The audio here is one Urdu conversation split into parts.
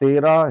13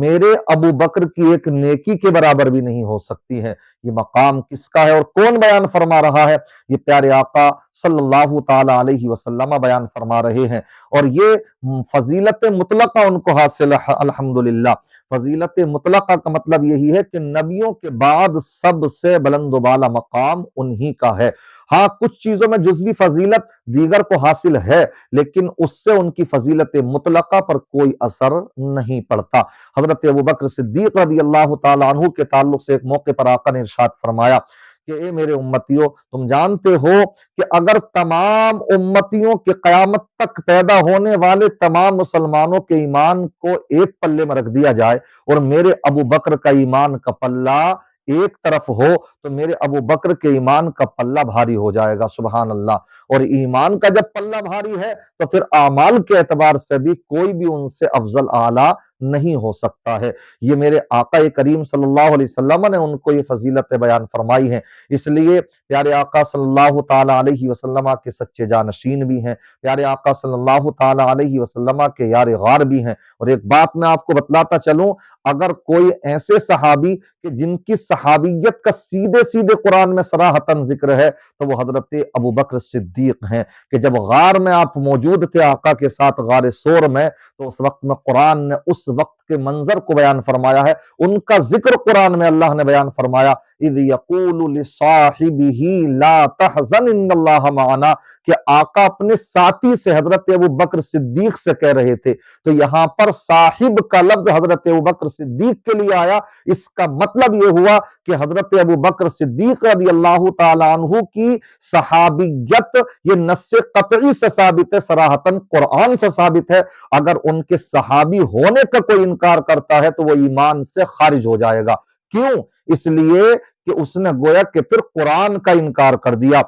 میرے ابو بکر کی ایک نیکی کے برابر بھی نہیں ہو سکتی ہے۔ یہ مقام کس کا ہے اور کون بیان فرما رہا ہے؟ یہ پیارے آقا صلی اللہ تعالی علیہ وسلم بیان فرما رہے ہیں، اور یہ فضیلت مطلقہ ان کو حاصل ہے الحمدللہ۔ فضیلت مطلقہ کا مطلب یہی ہے کہ نبیوں کے بعد سب سے بلند و بالا مقام انہی کا ہے۔ ہاں کچھ چیزوں میں جزوی فضیلت دیگر کو حاصل ہے، لیکن اس سے ان کی فضیلت مطلقہ پر کوئی اثر نہیں پڑتا۔ حضرت ابوبکر صدیق رضی اللہ تعالیٰ عنہ کے تعلق سے ایک موقع پر آقا نے ارشاد فرمایا کہ اے میرے امتیوں، تم جانتے ہو کہ اگر تمام امتیوں کے قیامت تک پیدا ہونے والے تمام مسلمانوں کے ایمان کو ایک پلے میں رکھ دیا جائے اور میرے ابو بکر کا ایمان کا پلہ ایک طرف ہو تو میرے ابو بکر کے ایمان کا پلہ بھاری ہو جائے گا۔ سبحان اللہ۔ اور ایمان کا جب پلہ بھاری ہے تو پھر اعمال کے اعتبار سے بھی کوئی بھی ان سے افضل اعلیٰ نہیں ہو سکتا ہے۔ یہ میرے آقا کریم صلی اللہ علیہ وسلم نے ان کو یہ فضیلت بیان فرمائی ہے، اس لیے پیارے آقا صلی اللہ تعالی علیہ وسلم کے سچے جانشین بھی ہیں، پیارے آقا صلی اللہ تعالی علیہ وسلم کے یار غار بھی ہیں۔ اور ایک بات میں آپ کو بتلاتا چلوں، اگر کوئی ایسے صحابی کہ جن کی صحابیت کا سیدھے سیدھے قرآن میں صراحتاً ذکر ہے تو وہ حضرت ابو بکر صدیق ہیں، کہ جب غار میں آپ موجود تھے آقا کے ساتھ غار سور میں، تو اس وقت میں قرآن نے اس وقت کے منظر کو بیان فرمایا ہے، ان کا ذکر قرآن میں اللہ نے بیان فرمایا اذ یقول لصاحبہ لا تحزن ان اللہ معنا، کہ آقا اپنے ساتھی سے حضرت ابو بکر صدیق سے کہہ رہے تھے۔ تو یہاں پر صاحب کا لفظ حضرت ابو بکر صدیق کے لیے آیا، اس کا مطلب یہ ہوا کہ حضرت ابو بکر صدیق رضی اللہ تعالی عنہ کی صحابیت یہ نص قطعی سے ثابت ہے، صراحتاً قرآن سے ثابت ہے۔ اگر ان کے صحابی ہونے کا کوئی انکار کرتا ہے تو وہ ایمان سے خارج ہو جائے گا۔ کیوں؟ اس لیے کہ اس نے گویا کہ پھر قرآن کا انکار کر دیا۔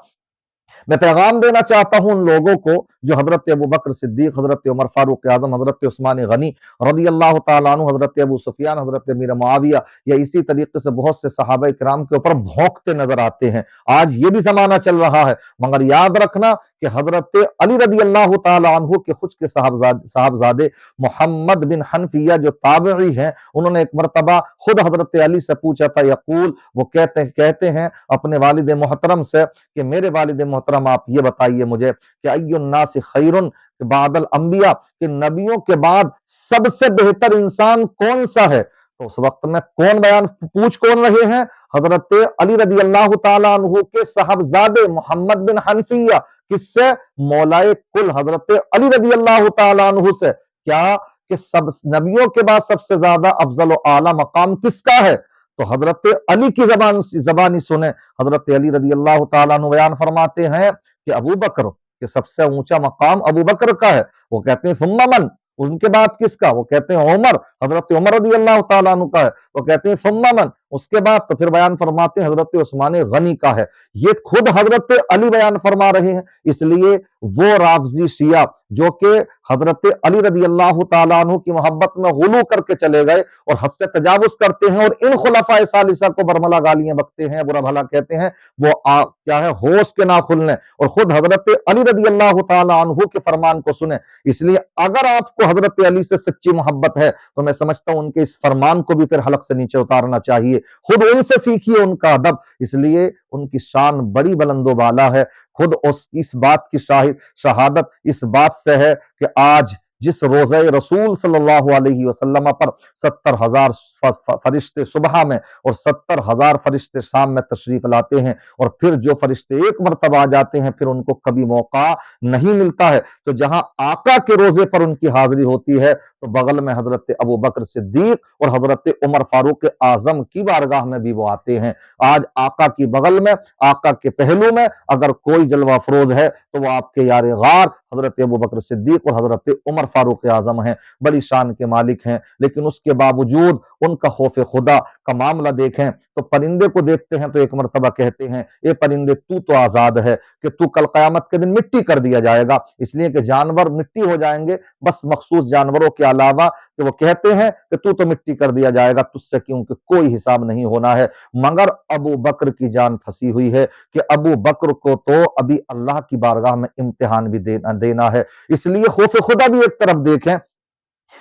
میں پیغام دینا چاہتا ہوں ان لوگوں کو جو حضرت ابو بکر صدیق، حضرت عمر فاروق اعظم، حضرت عثمان غنی رضی اللہ تعالیٰ عنہ، حضرت ابو سفیان، حضرت امیر معاویہ یا اسی طریقے سے بہت سے صحابہ کرام کے اوپر بھونکتے نظر آتے ہیں۔ آج یہ بھی زمانہ چل رہا ہے، مگر یاد رکھنا کہ حضرت علی رضی اللہ تعالیٰ عنہ کے خود کے صاحبزادے محمد بن حنفیہ جو تابعی ہیں، انہوں نے ایک مرتبہ خود حضرت علی سے پوچھا تھا، یقول، وہ کہتے ہیں اپنے والد محترم سے کہ میرے والد محترم آپ یہ بتائیے مجھے کہ ای الناس خیر بعد الانبیاء، کہ نبیوں کے بعد سب سے بہتر انسان کون سا ہے؟ تو اس وقت میں پوچھ کون رہے ہیں؟ حضرت علی رضی اللہ تعالیٰ عنہ کے صاحبزادے محمد بن حنفیہ، کس سے؟ مولائے کل حضرت علی رضی اللہ تعالیٰ عنہ سے۔ کیا کہ سب نبیوں کے بعد سب سے زیادہ افضل و اعلیٰ مقام کس کا ہے؟ تو حضرت علی کی زبانی سنیں، حضرت علی رضی اللہ تعالیٰ عنہ بیان فرماتے ہیں کہ ابو بکر، کہ سب سے اونچا مقام ابو بکر کا ہے۔ وہ کہتے ہیں ثم من، ان کے بعد کس کا؟ وہ کہتے ہیں عمر، حضرت عمر رضی اللہ تعالیٰ عنہ کا ہے۔ وہ کہتے ہیں ثم من، اس کے بعد تو پھر بیان فرماتے ہیں حضرت عثمان غنی کا ہے۔ یہ خود حضرت علی بیان فرما رہے ہیں۔ اس لیے وہ رافضی شیعہ جو کہ حضرت علی رضی اللہ تعالیٰ عنہ کی محبت میں غلو کر کے چلے گئے اور حد سے تجاوز کرتے ہیں اور ان خلفاء ثالثہ کو برملا گالیاں بکتے ہیں، برا بھلا کہتے ہیں، وہ کیا ہے، ہوش کے ناخن لیں اور خود حضرت علی رضی اللہ تعالیٰ عنہ کے فرمان کو سنیں۔ اس لیے اگر آپ کو حضرت علی سے سچی محبت ہے تو میں سمجھتا ہوں ان کے اس فرمان کو بھی پھر حلق سے نیچے اتارنا چاہیے، خود ان سے سیکھیے ان کا ادب، اس لیے ان کی شان بڑی بلند و بالا ہے۔ خود اس بات کی شہادت اس بات سے ہے کہ آج جس روزہ رسول صلی اللہ علیہ وسلم پر 70,000 فرشتے صبح میں اور 70,000 فرشتے شام میں تشریف لاتے ہیں، اور پھر جو فرشتے ایک مرتبہ آ جاتے ہیں پھر ان کو کبھی موقع نہیں ملتا ہے، تو جہاں آقا کے روزے پر ان کی حاضری ہوتی ہے تو بغل میں حضرت ابو بکر صدیق اور حضرت عمر فاروق اعظم کی بارگاہ میں بھی وہ آتے ہیں۔ آج آقا کی بغل میں، آقا کے پہلو میں اگر کوئی جلوہ افروز ہے تو وہ آپ کے یار غار حضرت ابو بکر صدیق اور حضرت عمر فاروق اعظم ہیں، بڑی شان کے مالک ہیں۔ لیکن اس کے باوجود ان کا خوف خدا کا معاملہ دیکھیں تو پرندے کو دیکھتے ہیں تو ایک مرتبہ کہتے ہیں اے پرندے تو آزاد ہے کہ تو کل قیامت کے دن مٹی کر دیا جائے گا، اس لیے کہ جانور مٹی ہو جائیں گے، بس مخصوص جانوروں کے علاوہ، کہ وہ کہتے ہیں کہ تو مٹی کر دیا جائے گا، تجھ سے کیونکہ کوئی حساب نہیں ہونا ہے۔ مگر ابو بکر کی جان پھنسی ہوئی ہے کہ ابو بکر کو تو ابھی اللہ کی بارگاہ میں امتحان بھی دینا ہے۔ اس لیے خوف خدا بھی ایک طرف دیکھیں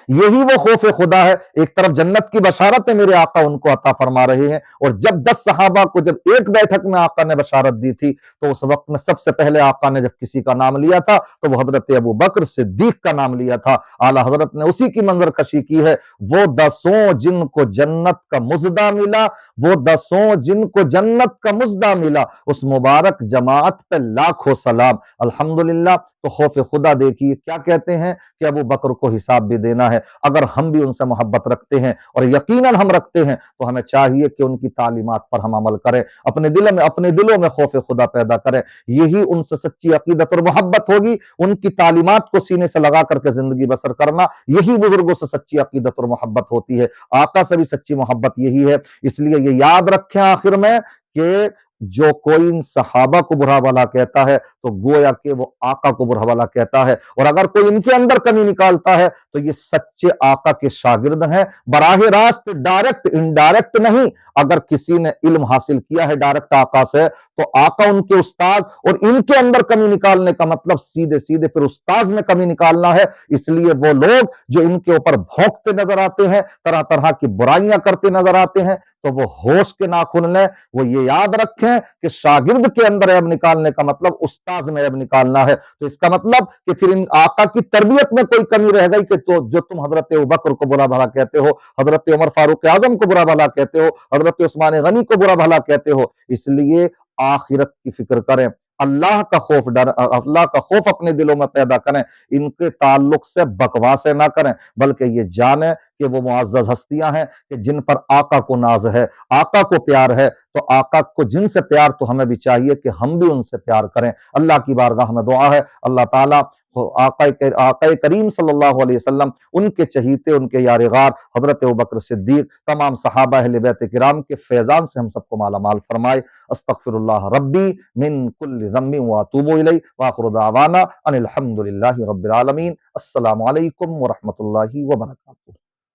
یہی وہ خوف خدا ہے۔ ایک طرف جنت کی بشارت ہے میرے آقا ان کو عطا فرما رہے ہیں، اور جب 10 صحابہ کو جب ایک بیٹھک میں آقا نے بشارت دی تھی تو اس وقت میں سب سے پہلے آقا نے جب کسی کا نام لیا تھا تو وہ حضرت ابو بکر صدیق کا نام لیا تھا۔ اعلی حضرت نے اسی کی منظر کشی کی ہے، وہ 10 جن کو جنت کا مزدہ ملا، وہ 10 جن کو جنت کا مزدہ ملا، اس مبارک جماعت پہ لاکھوں سلام۔ الحمدللہ۔ تو خوف خدا دیکھیے کیا کہتے ہیں کہ ابو بکر کو حساب بھی دینا ہے۔ اگر ہم بھی ان سے محبت رکھتے ہیں اور یقیناً ہم رکھتے ہیں تو ہمیں چاہیے کہ ان کی تعلیمات پر ہم عمل کریں، اپنے دلوں میں خوف خدا پیدا کریں۔ یہی ان سے سچی عقیدت اور محبت ہوگی، ان کی تعلیمات کو سینے سے لگا کر کے زندگی بسر کرنا، یہی بزرگوں سے سچی عقیدت اور محبت ہوتی ہے۔ آقا سے بھی سچی محبت یہی ہے۔ اس لیے یہ یاد رکھیں آخر میں کہ جو کوئی ان صحابہ کو برا بھلا کہتا ہے تو گویا کہ وہ آقا کو برا بھلا کہتا ہے، اور اگر کوئی ان کے اندر کمی نکالتا ہے تو یہ سچے آقا کے شاگرد ہیں، براہ راست، ڈائریکٹ انڈائریکٹ نہیں۔ اگر کسی نے علم حاصل کیا ہے ڈائریکٹ آقا سے تو آقا ان کے استاد، اور ان کے اندر کمی نکالنے کا مطلب سیدھے سیدھے پھر استاذ میں کمی نکالنا ہے۔ اس لیے وہ لوگ جو ان کے اوپر بھونکتے نظر آتے ہیں، طرح طرح کی برائیاں کرتے نظر آتے ہیں، تو وہ ہوش کے ناخن لیں، وہ یہ یاد رکھیں کہ شاگرد کے اندر عیب نکالنے کا مطلب استاذ میں عیب نکالنا ہے۔ تو اس کا مطلب کہ پھر ان آقا کی تربیت میں کوئی کمی رہ گئی کہ تو جو تم حضرت ابوبکر کو برا بھلا کہتے ہو، حضرت عمر فاروق اعظم کو برا بھلا کہتے ہو، حضرت عثمان غنی کو برا بھلا کہتے ہو، اس لیے آخرت کی فکر کریں، اللہ کا خوف اپنے دلوں میں پیدا کریں، ان کے تعلق سے بکواسیں نہ کریں، بلکہ یہ جانیں کہ وہ معزز ہستیاں ہیں کہ جن پر آقا کو ناز ہے، آقا کو پیار ہے، تو آقا کو جن سے پیار تو ہمیں بھی چاہیے کہ ہم بھی ان سے پیار کریں۔ اللہ کی بارگاہ میں دعا ہے اللہ تعالیٰ آقا کریم صلی اللہ علیہ وسلم، ان کے چہیتے، ان کے یار غار حضرت ابوبکر صدیق، تمام صحابہ اہل بیت کرام کے فیضان سے ہم سب کو مالا مال فرمائے۔ استغفر اللہ ربی من کل ذنب واتوب الیہ، واخر دعوانا ان الحمد للہ رب العالمین۔ السلام علیکم ورحمۃ اللہ وبرکاتہ۔